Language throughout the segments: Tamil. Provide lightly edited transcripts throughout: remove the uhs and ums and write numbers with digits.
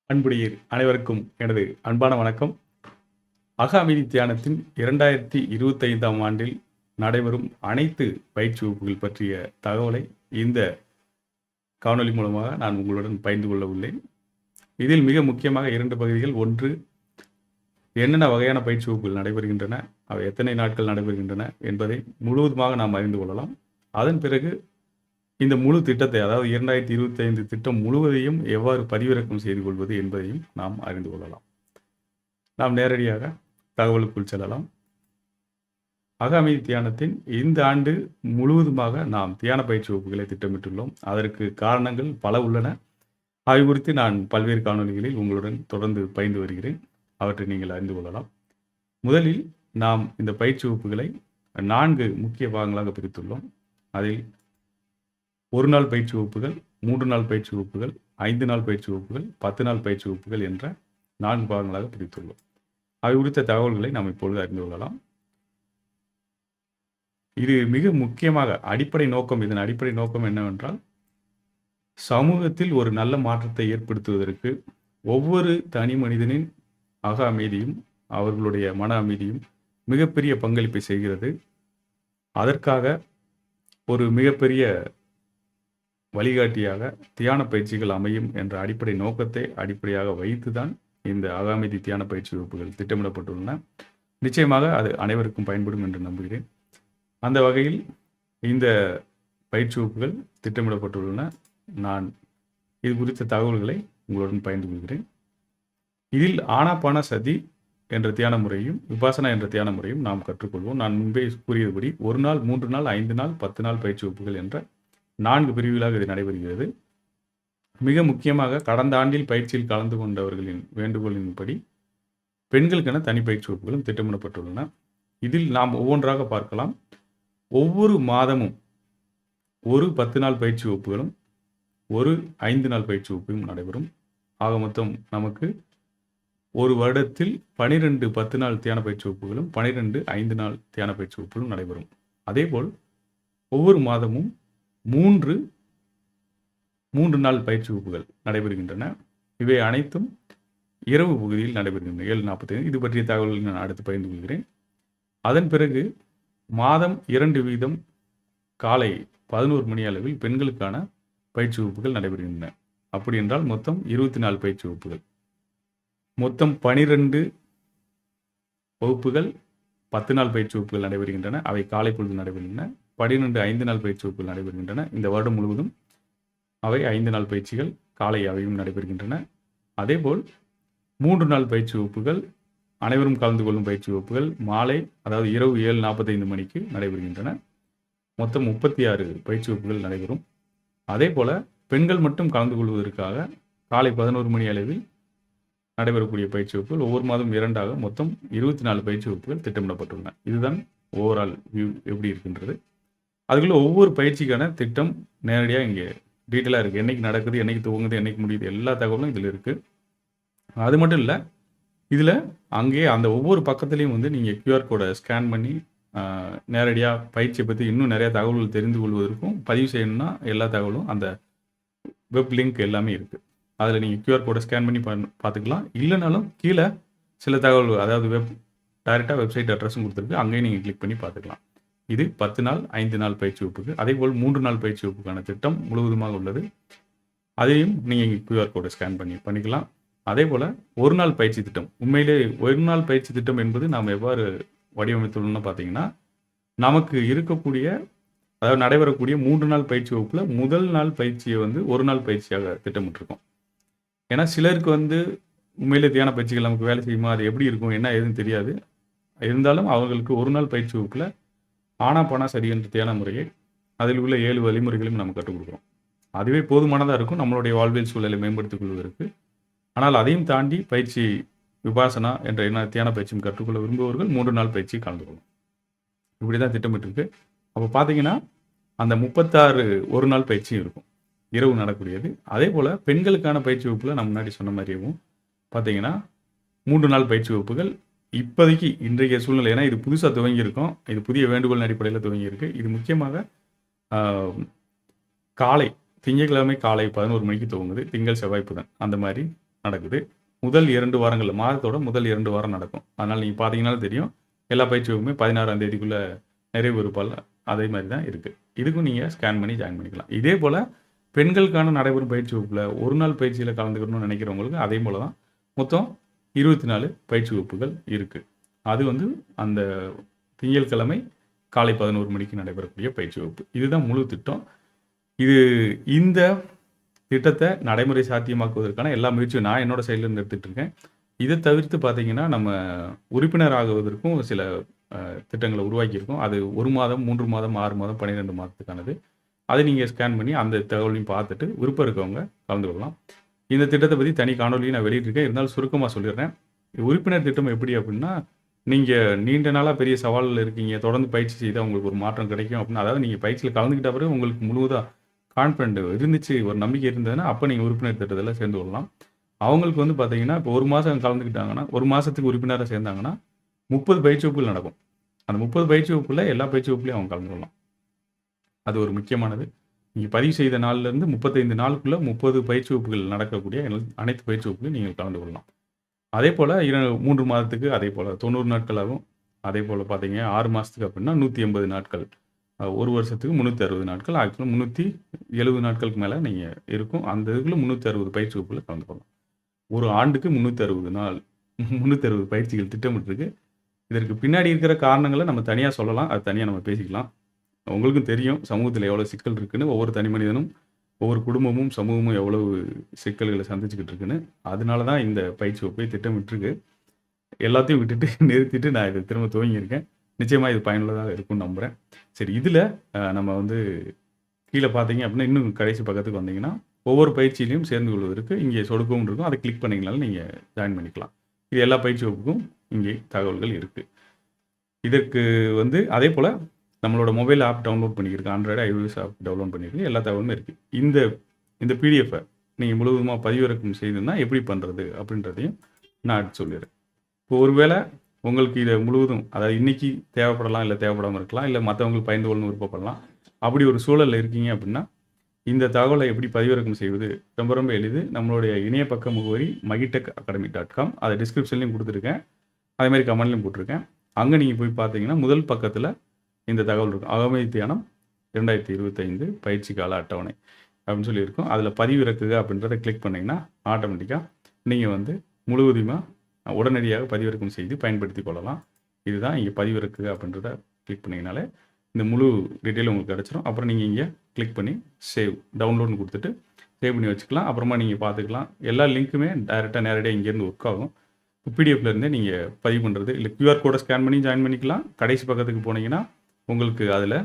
அன்புடையீர் அனைவருக்கும் எனது அன்பான வணக்கம். அக அமைதி தியானத்தின் 2025ஆம் ஆண்டில் நடைபெறும் அனைத்து பயிற்சி வகுப்புகள் பற்றிய தகவலை இந்த காணொளி மூலமாக நான் உங்களுடன் பகிர்ந்து கொள்ள உள்ளேன். இதில் மிக முக்கியமாக 2 பகுதிகள். ஒன்று, என்னென்ன வகையான பயிற்சி வகுப்புகள் நடைபெறுகின்றன, அவை எத்தனை நாட்கள் நடைபெறுகின்றன என்பதை முழுவதுமாக நாம் அறிந்து கொள்ளலாம். அதன் பிறகு இந்த முழு திட்டத்தை, அதாவது 2025 திட்டம் முழுவதையும் எவ்வாறு பதிவிறக்கம் செய்து கொள்வது என்பதையும் நாம் அறிந்து கொள்ளலாம். நாம் நேரடியாக தகவலுக்குள் செல்லலாம். அக அமைதி தியானத்தின் இந்த ஆண்டு முழுவதுமாக நாம் தியான பயிற்சி வகுப்புகளை திட்டமிட்டுள்ளோம். அதற்கு காரணங்கள் பல உள்ளன. அவை குறித்து நான் பல்வேறு காணொளிகளில் உங்களுடன் தொடர்ந்து பகிர்ந்து வருகிறேன். அவற்றை நீங்கள் அறிந்து கொள்ளலாம். முதலில் நாம் இந்த பயிற்சி வகுப்புகளை 4 முக்கிய பாகங்களாக பிரித்துள்ளோம். அதில் 1 நாள் பயிற்சி வகுப்புகள், 3 நாள் பயிற்சி வகுப்புகள், 5 நாள் பயிற்சி வகுப்புகள், 10 நாள் பயிற்சி வகுப்புகள் என்ற 4 பாகங்களாக பிரித்துள்ளோம். அவை குறித்த தகவல்களை நாம் இப்பொழுது அறிந்து கொள்ளலாம். இது மிக முக்கியமாக இதன் அடிப்படை நோக்கம் என்னவென்றால், சமூகத்தில் ஒரு நல்ல மாற்றத்தை ஏற்படுத்துவதற்கு ஒவ்வொரு தனி மனிதனின் அக அமைதியும் அவர்களுடைய மன அமைதியும் மிகப்பெரிய பங்களிப்பை செய்கிறது. அதற்காக ஒரு மிகப்பெரிய வழிகாட்டியாக தியான பயிற்சிகள் அமையும் என்ற அடிப்படை நோக்கத்தை அடிப்படையாக வைத்துதான் இந்த அக அமைதி தியான பயிற்சி வகுப்புகள் திட்டமிடப்பட்டுள்ளன. நிச்சயமாக அது அனைவருக்கும் பயன்படும் என்று நம்புகிறேன். அந்த வகையில் இந்த பயிற்சி வகுப்புகள் திட்டமிடப்பட்டுள்ளன. நான் இது குறித்த தகவல்களை உங்களுடன் பகிர்ந்து கொள்கிறேன். இதில் ஆனாபான சதி என்ற தியான முறையும் விபாசனா என்ற தியான முறையும் நாம் கற்றுக்கொள்வோம். நான் முன்பே கூறியபடி 1 நாள், 3 நாள், 5 நாள், 10 நாள் பயிற்சி வகுப்புகள் என்ற 4 பிரிவுகளாக இது நடைபெறுகிறது. மிக முக்கியமாக கடந்த ஆண்டில் பயிற்சியில் கலந்து கொண்டவர்களின் வேண்டுகோளின்படி பெண்களுக்கென தனி பயிற்சி வகுப்புகளும் திட்டமிடப்பட்டுள்ளன. இதில் நாம் ஒவ்வொன்றாக பார்க்கலாம். ஒவ்வொரு மாதமும் ஒரு 10 நாள் பயிற்சி வகுப்புகளும் ஒரு 5 நாள் பயிற்சி வகுப்பும் நடைபெறும். ஆக மொத்தம் நமக்கு ஒரு வருடத்தில் 12 10 நாள் தியான பயிற்சி வகுப்புகளும் 12 5 நாள் தியான பயிற்சி வகுப்புகளும் நடைபெறும். அதேபோல் ஒவ்வொரு மாதமும் 3 நாள் பயிற்சி வகுப்புகள் நடைபெறுகின்றன. இவை அனைத்தும் இரவு பகுதியில் நடைபெறுகின்றன. 7:45. இது பற்றிய தகவல்களை நான் அடுத்து பகிர்ந்து கொள்கிறேன். அதன் பிறகு மாதம் 2 வீதம் காலை 11 மணி அளவில் பெண்களுக்கான பயிற்சி வகுப்புகள் நடைபெறுகின்றன. அப்படி என்றால் மொத்தம் 24 பயிற்சி வகுப்புகள். மொத்தம் 12 வகுப்புகள் 10 நாள் பயிற்சி வகுப்புகள் நடைபெறுகின்றன. அவை காலை பொழுது நடைபெறுகின்றன. 12 5 நாள் பயிற்சி வகுப்புகள் நடைபெறுகின்றன. இந்த வருடம் முழுவதும் அவை 5 நாள் பயிற்சிகள் காலை அவையும் நடைபெறுகின்றன. அதேபோல் 3 நாள் பயிற்சி வகுப்புகள், அனைவரும் கலந்து கொள்ளும் பயிற்சி வகுப்புகள் மாலை, அதாவது இரவு 7:45 மணிக்கு நடைபெறுகின்றன. மொத்தம் 36 பயிற்சி வகுப்புகள் நடைபெறும். அதேபோல பெண்கள் மட்டும் கலந்து கொள்வதற்காக காலை 11 மணி அளவில் நடைபெறக்கூடிய பயிற்சி வகுப்புகள் ஒவ்வொரு மாதம் 2ஆக மொத்தம் 24 பயிற்சி வகுப்புகள் திட்டமிடப்பட்டுள்ளன. இதுதான் ஓவரால் வியூ எப்படி இருக்கின்றது. அதுக்குள்ள ஒவ்வொரு பயிற்சிக்கான திட்டம் நேரடியாக இங்கே டீட்டெயிலாக இருக்குது. என்னைக்கு நடக்குது, என்னைக்கு துவங்குது, என்னைக்கு முடியுது, எல்லா தகவலும் இதில் இருக்குது. அது மட்டும் இல்லை, இதில் அங்கேயே அந்த ஒவ்வொரு பக்கத்துலேயும் நீங்கள் QR கோடை ஸ்கேன் பண்ணி நேரடியாக பயிற்சியை பற்றி இன்னும் நிறையா தகவல்கள் தெரிந்து கொள்வதற்கும் பதிவு செய்யணும்னா எல்லா தகவலும் அந்த வெப் லிங்க் எல்லாமே இருக்குது. அதில் நீங்கள் QR கோடை ஸ்கேன் பண்ணி பார்த்துக்கலாம். இல்லைனாலும் கீழே சில தகவல்கள், அதாவது டைரெக்டாக வெப்சைட் அட்ரஸும் கொடுத்துருக்கு. அங்கேயும் நீங்கள் கிளிக் பண்ணி பார்த்துக்கலாம். இது 10 நாள் 5 நாள் பயிற்சி வகுப்புக்கு. அதேபோல் 3 நாள் பயிற்சி வகுப்புக்கான திட்டம் முழுவதுமாக உள்ளது. அதையும் நீங்கள் QR கோடை ஸ்கேன் பண்ணிக்கலாம். அதேபோல் 1 நாள் பயிற்சி திட்டம், உண்மையிலே 1 நாள் பயிற்சி திட்டம் என்பது நாம் எவ்வாறு வடிவமைத்துள்ளோம்னு பார்த்தீங்கன்னா, நமக்கு இருக்கக்கூடிய, அதாவது நடைபெறக்கூடிய 3 நாள் பயிற்சி வகுப்பில் முதல் நாள் பயிற்சியை 1 நாள் பயிற்சியாக திட்டமிட்டிருக்கோம். ஏன்னா சிலருக்கு உண்மையிலே தியான பயிற்சிகள் நமக்கு வேலை செய்யுமா, அது எப்படி இருக்கும், என்ன ஏதுன்னு தெரியாது. இருந்தாலும் அவர்களுக்கு 1 நாள் பயிற்சி வகுப்பில் ஆனாபான சதி என்ற தியான முறையை, அதில் உள்ள 7 வழிமுறைகளையும் நம்ம கற்றுக் கொடுக்குறோம். அதுவே போதுமானதாக இருக்கும் நம்மளுடைய வாழ்வியல் சூழலை மேம்படுத்திக் கொள்வதற்கு. ஆனால் அதையும் தாண்டி பயிற்சி விபாசனா என்ற தியான பயிற்சியும் கற்றுக்கொள்ள விரும்புபவர்கள் 3 நாள் பயிற்சி கலந்து கொள்ளும். இப்படி தான் திட்டமிட்டிருக்கு. அப்போ பார்த்தீங்கன்னா அந்த 36 1 நாள் பயிற்சியும் இருக்கும், இரவு நடக்கூடியது. அதே போல் பெண்களுக்கான பயிற்சி வகுப்பில் நம்ம முன்னாடி சொன்ன மாதிரியும் பார்த்தீங்கன்னா 3 நாள் பயிற்சி வகுப்புகள் இப்போதைக்கு இன்றைய சூழ்நிலை, ஏன்னா இது புதுசாக துவங்கியிருக்கோம், இது புதிய வேண்டுகோள் அடிப்படையில் துவங்கியிருக்கு. இது முக்கியமாக காலை திங்கட்கிழமை காலை 11 மணிக்கு துவங்குது. திங்கள், செவ்வாய், புதன் அந்த மாதிரி நடக்குது. முதல் 2 வாரங்கள்ல மாதத்தோட முதல் 2 வாரம் நடக்கும். அதனால நீங்க பார்த்தீங்கனாலே தெரியும். எல்லா பயிற்சி வகுப்புமே 16ஆம் தேதிக்குள்ள நிறைவு இருப்பால் அதே மாரி தான் இருக்கு. இதுக்கும் நீங்க ஸ்கேன் பண்ணி ஜாயின் பண்ணிக்கலாம். இதே போல பெண்களுக்கான நடைபெறும் பயிற்சி வகுப்புல ஒரு நாள் பயிற்சியில கலந்துக்கணும்னு நினைக்கிறவங்களுக்கு அதே போல தான் மொத்தம் 24 பயிற்சி வகுப்புகள் இருக்கு. அது வந்து அந்த திங்கட்கிழமை காலை 11 மணிக்கு நடைபெறக்கூடிய பயிற்சி வகுப்பு. இதுதான் முழு திட்டம். இந்த திட்டத்த நடைமுறை சாத்தியமாக்குவதற்கான எல்லா முயற்சியும் நான் என்னோட சைட்ல இருந்து எடுத்துட்டு இருக்கேன். இத தவிர்த்து பார்த்தீங்கன்னா, நம்ம உறுப்பினர் ஆகுவதற்கும் சில திட்டங்கள உருவாக்கியிருக்கோம். அது 1 மாதம், 3 மாதம், 6 மாதம், 12 மாதத்துக்கானது. அதை நீங்க ஸ்கேன் பண்ணி அந்த தகவலையும் பார்த்துட்டு விருப்பம் இருக்கவங்க கலந்து கொள்ளலாம். இந்த திட்டத்த பத்தி தனி காணொளியும் நான் வெளியிட்டிருக்கேன். இருந்தாலும் சுருக்கமா சொல்லிடுறேன். உறுப்பினர் திட்டம் எப்படி அப்படின்னா, நீங்க நீண்ட நாளா பெரிய சவால்ல இருக்கீங்க. தொடர்ந்து பயிற்சி செய்தா உங்களுக்கு ஒரு மாற்றம் கிடைக்கும் அப்படின்னா, அதாவது நீங்க பயிற்சியில கலந்துக்கிட்ட பிறகு உங்களுக்கு முழுவதா கான்ஃபிடென்ட் இருந்துச்சு, ஒரு நம்பிக்கை இருந்ததுன்னா, அப்ப நீங்க உறுப்பினர் திட்டத்தில சேர்ந்து கொள்ளலாம். அவங்களுக்கு வந்து பார்த்தீங்கன்னா, இப்போ 1 மாசம் கலந்துக்கிட்டாங்கன்னா, 1 மாசத்துக்கு உறுப்பினரா சேர்ந்தாங்கன்னா, 30 பயிற்சி வகுப்புகள் நடக்கும். அந்த 30 பயிற்சி வகுப்புல எல்லா பயிற்சி வகுப்புலயும் அவங்க கலந்து கொள்ளலாம். அது ஒரு முக்கியமானது. நீங்க பதிவு செய்த நாள்லேருந்து 35 நாளுக்குள்ள 30 பயிற்சி வகுப்புகள் நடக்கக்கூடிய அனைத்து பயிற்சி வகுப்புலையும் நீங்கள் கலந்து கொள்ளலாம். அதேபோல 3 மாதத்துக்கு அதேபோல 90 நாட்கள் ஆகும். அதேபோல பார்த்தீங்க 6 மாசத்துக்கு அப்படின்னா 180 நாட்கள். 1 வருஷத்துக்கு 360 நாட்கள். ஆக்சுவலா 370 நாட்களுக்கு மேல நீங்க இருக்கும். அந்த இதுக்குள்ள 360 பயிற்சி வகுப்புல கலந்து கொள்ளலாம். ஒரு ஆண்டுக்கு 360 நாள் 360 பயிற்சிகள் திட்டமிட்டிருக்கு. இதற்கு பின்னாடி இருக்கிற காரணங்கள நம்ம தனியா சொல்லலாம். அது தனியா நம்ம பேசிக்கலாம். உங்களுக்கும் தெரியும் சமூகத்தில எவ்வளவு சிக்கல் இருக்குன்னு. ஒவ்வொரு தனி மனிதனும், ஒவ்வொரு குடும்பமும், சமூகமும் எவ்வளவு சிக்கல்கள சந்திச்சுக்கிட்டு இருக்குன்னு. அதனால தான் இந்த பயிற்சி வகுப்பை திட்டமிட்டிருக்கு. எல்லாத்தையும் விட்டுட்டு நிறுத்திட்டு நான் இத திரும்ப துவங்கியிருக்கேன். நிச்சயமா இது பயனுள்ளதா இருக்கும்னு நம்புறேன். சரி இதுல நம்ம வந்து கீழ பார்த்தீங்க அப்படின்னா, இன்னும் கடைசி பக்கத்துக்கு வந்தீங்கன்னா, ஒவ்வொரு பயிற்சியிலயும் சேர்ந்து கொள்வதற்கு இங்கே சொடுக்கவும் இருக்கும். அத கிளிக் பண்ணீங்கனாலும் நீங்க ஜாயின் பண்ணிக்கலாம். இது எல்லா பயிற்சி வகுப்புக்கும் இங்கே தகவல்கள் இருக்கு. இதற்கு வந்து அதேபோல நம்மளோட மொபைல் ஆப் டவுன்லோட் பண்ணியிருக்கு. Android, iOS ஆப் டவுன்லோட் பண்ணியிருக்கு. எல்லா தகவலுமே இருக்கு. இந்த பிடிஎஃப்ப நீங்க முழுவதுமா பதிவிறக்கம் செய்யணும்னா எப்படி பண்றது? அப்படின்றதையும் நான் எடுத்து சொல்லிடுறேன். இப்போ ஒருவேள உங்களுக்கு இத முழுவதும் அதாவது இன்னைக்கு தேவைப்படலாம், இல்ல தேவைப்படாம இருக்கலாம். இல்ல மத்தவங்களுக்கு பகிர்ந்து கொள்ளணும்னு விருப்பப்படலாம். அப்படி ஒரு சூழல்ல இருக்கீங்க அப்படின்னா, இந்த தகவலை எப்படி பதிவிறக்கம் செய்வது? ரொம்ப ரொம்ப எளிது. நம்மளுடைய இணைய பக்க முகவரி magitechacademy.com. அத டிஸ்கிரிப்ஷன்லயும் குடுத்துருக்கேன். அதே மாரி கமெண்ட்லயும் போட்டுருக்கேன். அங்க நீங்க போய் பார்த்தீங்கன்னா, முதல் பக்கத்துல இந்த தகவல் இருக்கும். அகமை தியானம் 2025 பயிற்சி கால அட்டவணை அப்படின்னு சொல்லி இருக்கும். அதில பதிவிறக்குக அப்படின்றத கிளிக் பண்ணீங்கன்னா, ஆட்டோமேட்டிக்கா நீங்க வந்து முழுவதுமா உடனடியாக பதிவிறக்கம் செய்து பயன்படுத்திக் கொள்ளலாம். இதுதான் இங்க பதிவிறக்குக அப்படின்றத கிளிக் பண்ணீங்கனாலே, இந்த முழு டீட்டெயில் உங்களுக்கு கிடைச்சிரும். அப்புறம் நீங்க இங்க கிளிக் பண்ணி சேவ் டவுன்லோட்னு குடுத்துட்டு சேவ் பண்ணி வச்சுக்கலாம். அப்புறமா நீங்க பார்த்துக்கலாம். எல்லா லிங்க்குமே நேரடியா இங்கேருந்து ஒர்க் ஆகும். பிடிஎஃப்ல இருந்தே நீங்க பதிவு பண்றது, இல்ல கியூஆர் கோட ஸ்கேன் பண்ணி ஜாயின் பண்ணிக்கலாம். கடைசி பக்கத்துக்கு போனீங்கன்னா, உங்களுக்கு அதில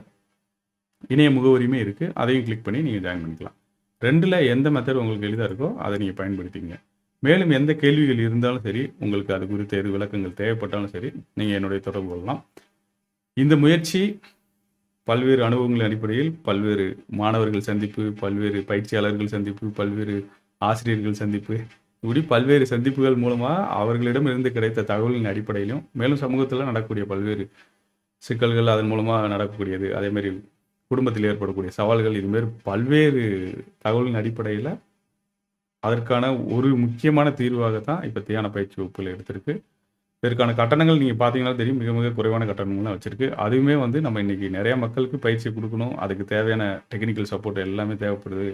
இணைய முகவரியுமே இருக்கு. அதையும் கிளிக் பண்ணி நீங்க ஜாயின் பண்ணிக்கலாம். 2ல எந்த மெத்தட் உங்களுக்கு எளிதா இருக்கோ, அத நீங்க பயன்படுத்திக்கங்க. மேலும் எந்த கேள்விகள் இருந்தாலும் சரி, உங்களுக்கு அது குறித்த எது விளக்கங்கள் தேவைப்பட்டாலும் சரி, நீங்க என்னுடைய தொடர்பு கொள்ளலாம். இந்த முயற்சி பல்வேறு அனுபவங்களின் அடிப்படையில் பல்வேறு மாணவர்கள் சந்திப்பு, பல்வேறு பயிற்சியாளர்கள் சந்திப்பு, பல்வேறு ஆசிரியர்கள் சந்திப்பு, இப்படி பல்வேறு சந்திப்புகள் மூலமா அவர்களிடமிருந்து கிடைத்த தகவலின் அடிப்படையிலும், மேலும் சமூகத்தில நடக்கக்கூடிய பல்வேறு சிக்கல்கள் அதன் மூலமா நடக்கக்கூடியது. அதேமாரி குடும்பத்தில் ஏற்படக்கூடிய சவால்கள் இதுமாரி பல்வேறு தகவலின் அடிப்படையில அதற்கான ஒரு முக்கியமான தீர்வாக தான் இப்ப தியான பயிற்சி வகுப்புகள் எடுத்திருக்கு. இதற்கான கட்டணங்கள் நீங்க பார்த்தீங்கன்னா தெரியும். மிக மிக குறைவான கட்டணங்கள் தான் வச்சிருக்கு. அதுவுமே வந்து நம்ம இன்னைக்கு நெறைய மக்களுக்கு பயிற்சி குடுக்கணும். அதுக்கு தேவையான டெக்னிக்கல் சப்போர்ட் எல்லாமே தேவைப்படுது.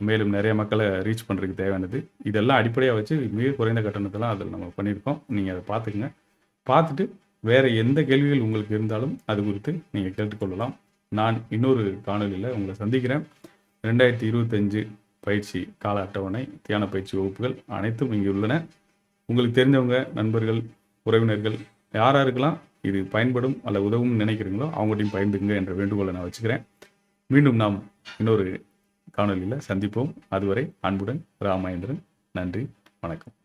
மேலும் நெறைய மக்கள ரீச் பண்றதுக்கு தேவையானது. இதெல்லாம் அடிப்படையா வச்சு மிக குறைந்த கட்டணத்தில அதில நம்ம பண்ணியிருக்கோம். நீங்க அத பார்த்துக்கங்க. பார்த்துட்டு வேற எந்த கேள்விகள் உங்களுக்கு இருந்தாலும் அது குறித்து நீங்க கேட்டுக்கொள்ளலாம். நான் இன்னொரு காணொளியில உங்கள சந்திக்கிறேன். 2025 பயிற்சி கால அட்டவணை, தியான பயிற்சி வகுப்புகள் அனைத்தும் இங்கு உள்ளன. உங்களுக்கு தெரிந்தவங்க, நண்பர்கள், உறவினர்கள் யாருக்கெல்லாம் இது பயன்படும் அல்ல உதவும்னு நினைக்கிறீங்களோ, அவங்கட்டயும் பகிர்ந்துக்குங்க என்ற வேண்டுகோளை நான் வச்சுக்கிறேன். மீண்டும் நாம் இன்னொரு காணொளியில சந்திப்போம். அதுவரை அன்புடன் ராமேந்திரன். நன்றி, வணக்கம்.